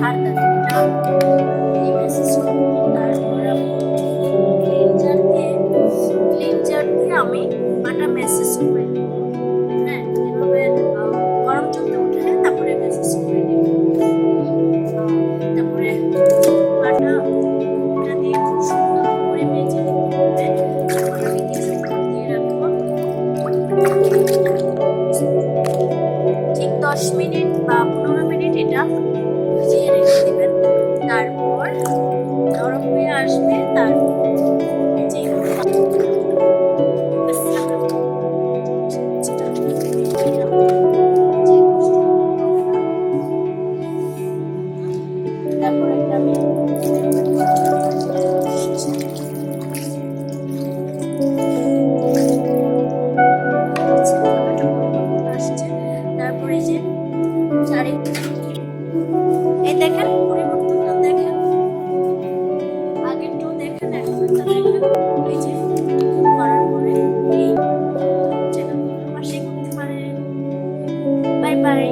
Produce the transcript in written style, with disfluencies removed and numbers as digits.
হালকা দুধটা দিয়ে ম্যাসেজ করবো। তারপর আমি ক্লিনজার দিয়ে আমি পাটা ম্যাসেজ করে নেব। হ্যাঁ, এভাবে গরম জলে উঠে তারপরে ম্যাসেজ করে নেব। তারপরে পাটা ওটা দিয়ে খুব সুন্দর করে মেজে নিতে হবে। তারপর আমি কিছুক্ষণ দিয়ে রাখবো, ঠিক 10 মিনিট বা 15 মিনিট এটা ভিজিয়ে রেখে দেবেন। তারপর নরম হয়ে আসবে। তারপর যে তারপর এটা আমি তারপরে যে এই দেখেন পরিবর্তনটা দেখেন, আগেরটাও দেখেন এখনটা দেখেন। এই যে করার পরে এই চ্যানেলগুলো পাশে করতে পারেন। Bye bye.